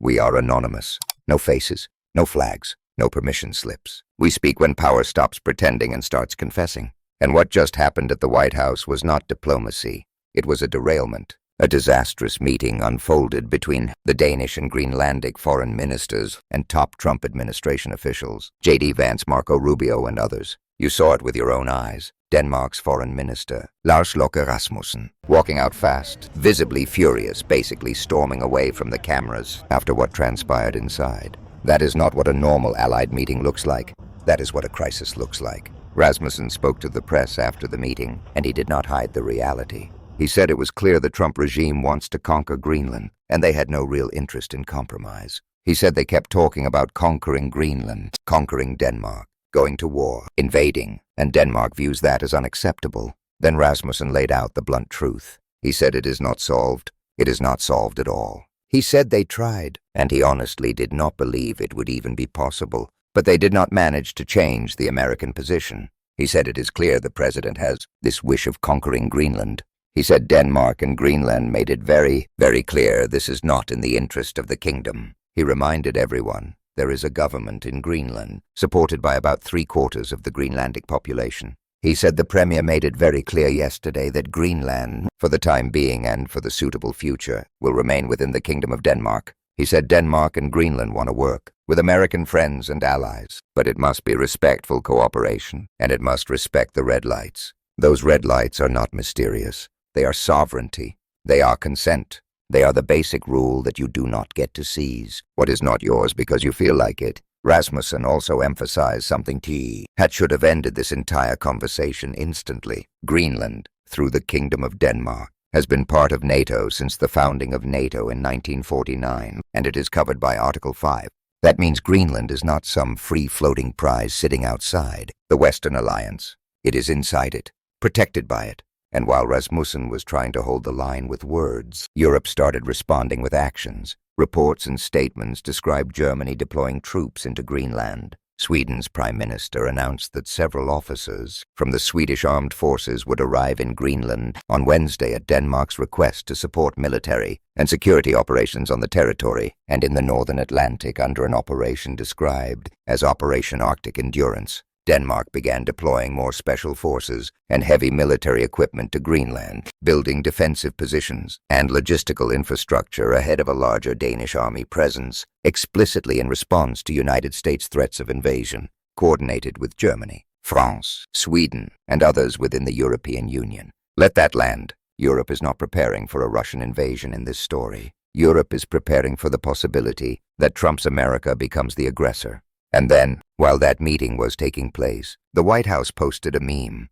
We are anonymous. No faces, no flags, no permission slips. We speak when power stops pretending and starts confessing. And what just happened at the White House was not diplomacy. It was a derailment. A disastrous meeting unfolded between the Danish and Greenlandic foreign ministers and top Trump administration officials, J.D. Vance, Marco Rubio, and others. You saw it with your own eyes. Denmark's foreign minister, Lars Løkke Rasmussen, walking out fast, visibly furious, basically storming away from the cameras after what transpired inside. That is not what a normal Allied meeting looks like. That is what a crisis looks like. Rasmussen spoke to the press after the meeting, and he did not hide the reality. He said it was clear the Trump regime wants to conquer Greenland, and they had no real interest in compromise. He said they kept talking about conquering Greenland, conquering Denmark, going to war, invading, and Denmark views that as unacceptable. Then Rasmussen laid out the blunt truth. He said it is not solved. It is not solved at all. He said they tried, and he honestly did not believe it would even be possible, but they did not manage to change the American position. He said it is clear the president has this wish of conquering Greenland. He said Denmark and Greenland made it very, very clear this is not in the interest of the kingdom. He reminded everyone there is a government in Greenland, supported by about 3/4 of the Greenlandic population. He said the premier made it very clear yesterday that Greenland, for the time being and for the suitable future, will remain within the Kingdom of Denmark. He said Denmark and Greenland want to work with American friends and allies, but it must be respectful cooperation, and it must respect the red lights. Those red lights are not mysterious. They are sovereignty. They are consent. They are the basic rule that you do not get to seize what is not yours because you feel like it. Rasmussen also emphasized something that should have ended this entire conversation instantly. Greenland, through the Kingdom of Denmark, has been part of NATO since the founding of NATO in 1949, and it is covered by Article 5. That means Greenland is not some free-floating prize sitting outside the Western Alliance. It is inside it, protected by it. And while Rasmussen was trying to hold the line with words, Europe started responding with actions. Reports and statements described Germany deploying troops into Greenland. Sweden's prime minister announced that several officers from the Swedish armed forces would arrive in Greenland on Wednesday at Denmark's request to support military and security operations on the territory and in the northern Atlantic under an operation described as Operation Arctic Endurance. Denmark began deploying more special forces and heavy military equipment to Greenland, building defensive positions and logistical infrastructure ahead of a larger Danish army presence, explicitly in response to United States threats of invasion, coordinated with Germany, France, Sweden, and others within the European Union. Let that land. Europe is not preparing for a Russian invasion in this story. Europe is preparing for the possibility that Trump's America becomes the aggressor. And then, while that meeting was taking place, the White House posted a meme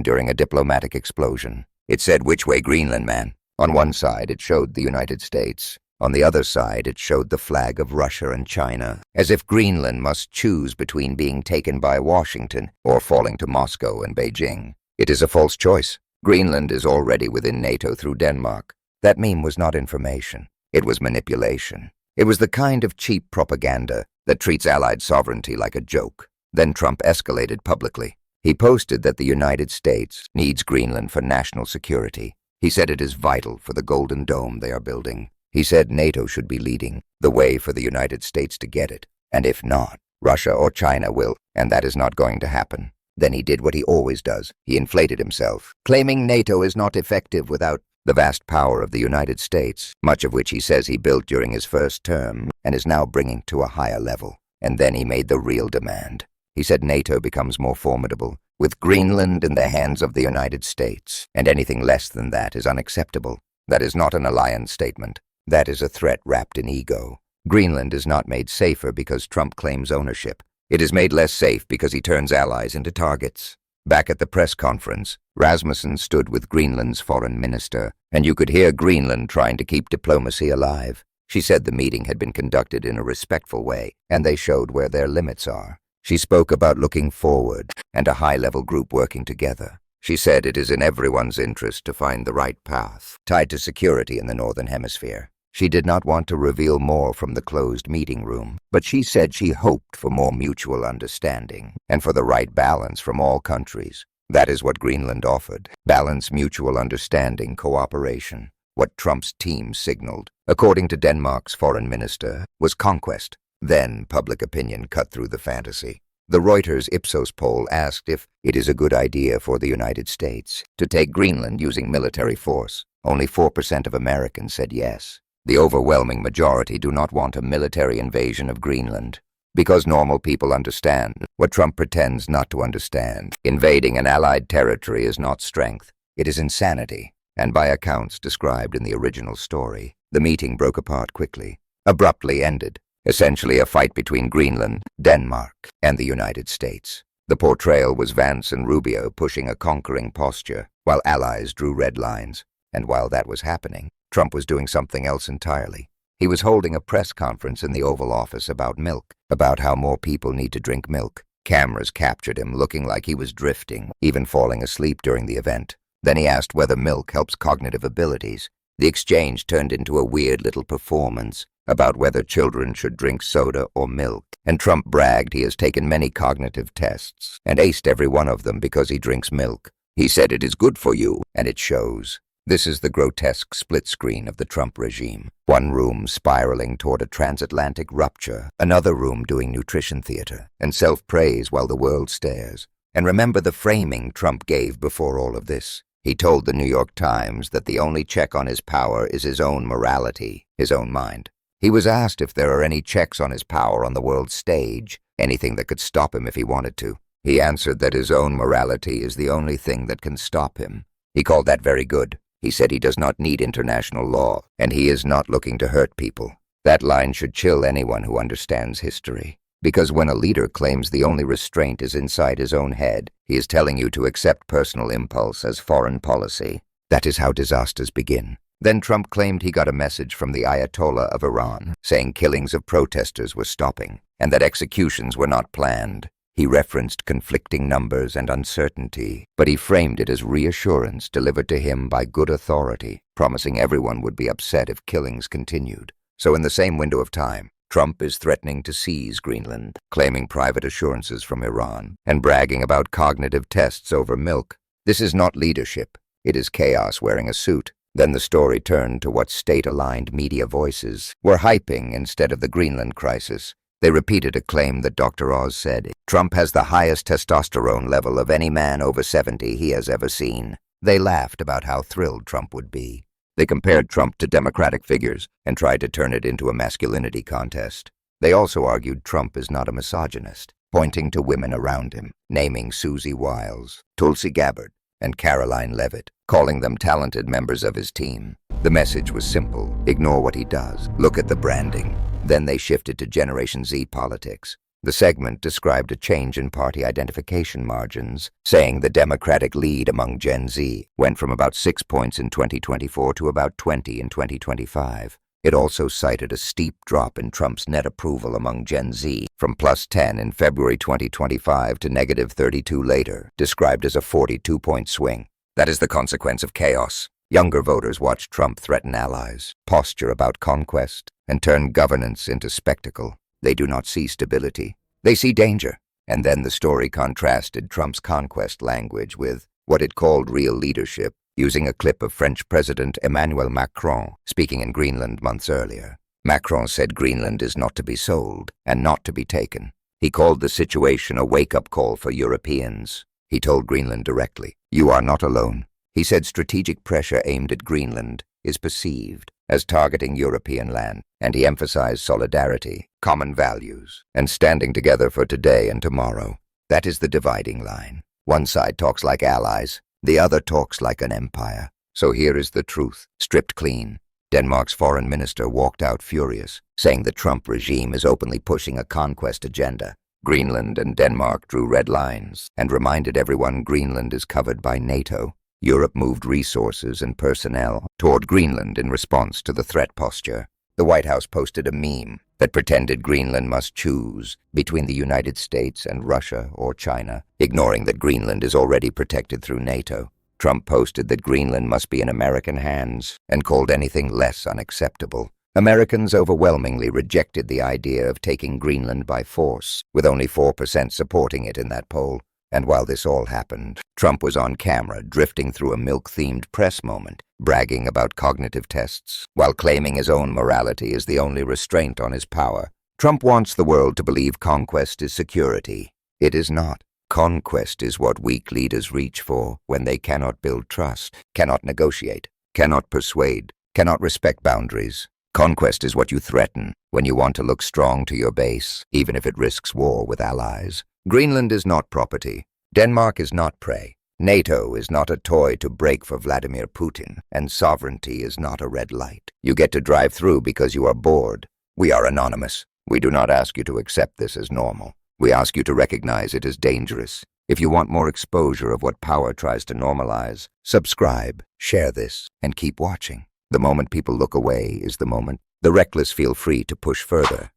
during a diplomatic explosion. It said, "Which way Greenland, man?" On one side, it showed the United States. On the other side, it showed the flag of Russia and China, as if Greenland must choose between being taken by Washington or falling to Moscow and Beijing. It is a false choice. Greenland is already within NATO through Denmark. That meme was not information. It was manipulation. It was the kind of cheap propaganda that treats Allied sovereignty like a joke. Then Trump escalated publicly. He posted that the United States needs Greenland for national security. He said it is vital for the Golden Dome they are building. He said NATO should be leading the way for the United States to get it. And if not, Russia or China will, and that is not going to happen. Then he did what he always does. He inflated himself, claiming NATO is not effective without the vast power of the United States, much of which he says he built during his first term and is now bringing to a higher level. And then he made the real demand. He said NATO becomes more formidable, with Greenland in the hands of the United States, and anything less than that is unacceptable. That is not an alliance statement. That is a threat wrapped in ego. Greenland is not made safer because Trump claims ownership. It is made less safe because he turns allies into targets. Back at the press conference, Rasmussen stood with Greenland's foreign minister, and you could hear Greenland trying to keep diplomacy alive. She said the meeting had been conducted in a respectful way, and they showed where their limits are. She spoke about looking forward and a high-level group working together. She said it is in everyone's interest to find the right path, tied to security in the Northern Hemisphere. She did not want to reveal more from the closed meeting room, but she said she hoped for more mutual understanding and for the right balance from all countries. That is what Greenland offered: balance, mutual understanding, cooperation. What Trump's team signaled, according to Denmark's foreign minister, was conquest. Then public opinion cut through the fantasy. The Reuters Ipsos poll asked if it is a good idea for the United States to take Greenland using military force. Only 4% of Americans said yes. The overwhelming majority do not want a military invasion of Greenland, because normal people understand what Trump pretends not to understand. Invading an allied territory is not strength, it is insanity. And by accounts described in the original story, the meeting broke apart quickly, abruptly ended. Essentially a fight between Greenland, Denmark, and the United States. The portrayal was Vance and Rubio pushing a conquering posture, while allies drew red lines. And while that was happening, Trump was doing something else entirely. He was holding a press conference in the Oval Office about milk, about how more people need to drink milk. Cameras captured him looking like he was drifting, even falling asleep during the event. Then he asked whether milk helps cognitive abilities. The exchange turned into a weird little performance about whether children should drink soda or milk, and Trump bragged he has taken many cognitive tests and aced every one of them because he drinks milk. He said it is good for you, and it shows. This is the grotesque split screen of the Trump regime. One room spiraling toward a transatlantic rupture, another room doing nutrition theater and self-praise while the world stares. And remember the framing Trump gave before all of this. He told the New York Times that the only check on his power is his own morality, his own mind. He was asked if there are any checks on his power on the world stage, anything that could stop him if he wanted to. He answered that his own morality is the only thing that can stop him. He called that very good. He said he does not need international law, and he is not looking to hurt people. That line should chill anyone who understands history. Because when a leader claims the only restraint is inside his own head, he is telling you to accept personal impulse as foreign policy. That is how disasters begin. Then Trump claimed he got a message from the Ayatollah of Iran, saying killings of protesters were stopping, and that executions were not planned. He referenced conflicting numbers and uncertainty, but he framed it as reassurance delivered to him by good authority, promising everyone would be upset if killings continued. So in the same window of time, Trump is threatening to seize Greenland, claiming private assurances from Iran, and bragging about cognitive tests over milk. This is not leadership. It is chaos wearing a suit. Then the story turned to what state-aligned media voices were hyping instead of the Greenland crisis. They repeated a claim that Dr. Oz said, Trump has the highest testosterone level of any man over 70 he has ever seen. They laughed about how thrilled Trump would be. They compared Trump to Democratic figures and tried to turn it into a masculinity contest. They also argued Trump is not a misogynist, pointing to women around him, naming Susie Wiles, Tulsi Gabbard, and Caroline Levitt, calling them talented members of his team. The message was simple: ignore what he does, look at the branding. Then they shifted to Generation Z politics. The segment described a change in party identification margins, saying the Democratic lead among Gen Z went from about 6 points in 2024 to about 20 in 2025. It also cited a steep drop in Trump's net approval among Gen Z, from +10 in February 2025 to -32 later, described as a 42-point swing. That is the consequence of chaos. Younger voters watch Trump threaten allies, posture about conquest, and turn governance into spectacle. They do not see stability. They see danger. And then the story contrasted Trump's conquest language with what it called real leadership, using a clip of French President Emmanuel Macron speaking in Greenland months earlier. Macron said Greenland is not to be sold and not to be taken. He called the situation a wake-up call for Europeans. He told Greenland directly, "You are not alone." He said strategic pressure aimed at Greenland is perceived as targeting European land, and he emphasized solidarity, common values, and standing together for today and tomorrow. That is the dividing line. One side talks like allies, the other talks like an empire. So here is the truth, stripped clean. Denmark's foreign minister walked out furious, saying the Trump regime is openly pushing a conquest agenda. Greenland and Denmark drew red lines and reminded everyone Greenland is covered by NATO. Europe moved resources and personnel toward Greenland in response to the threat posture. The White House posted a meme that pretended Greenland must choose between the United States and Russia or China, ignoring that Greenland is already protected through NATO. Trump posted that Greenland must be in American hands and called anything less unacceptable. Americans overwhelmingly rejected the idea of taking Greenland by force, with only 4% supporting it in that poll. And while this all happened, Trump was on camera, drifting through a milk-themed press moment, bragging about cognitive tests, while claiming his own morality is the only restraint on his power. Trump wants the world to believe conquest is security. It is not. Conquest is what weak leaders reach for when they cannot build trust, cannot negotiate, cannot persuade, cannot respect boundaries. Conquest is what you threaten when you want to look strong to your base, even if it risks war with allies. Greenland is not property. Denmark is not prey. NATO is not a toy to break for Vladimir Putin, and sovereignty is not a red light you get to drive through because you are bored. We are anonymous. We do not ask you to accept this as normal. We ask you to recognize it as dangerous. If you want more exposure of what power tries to normalize, subscribe, share this, and keep watching. The moment people look away is the moment the reckless feel free to push further.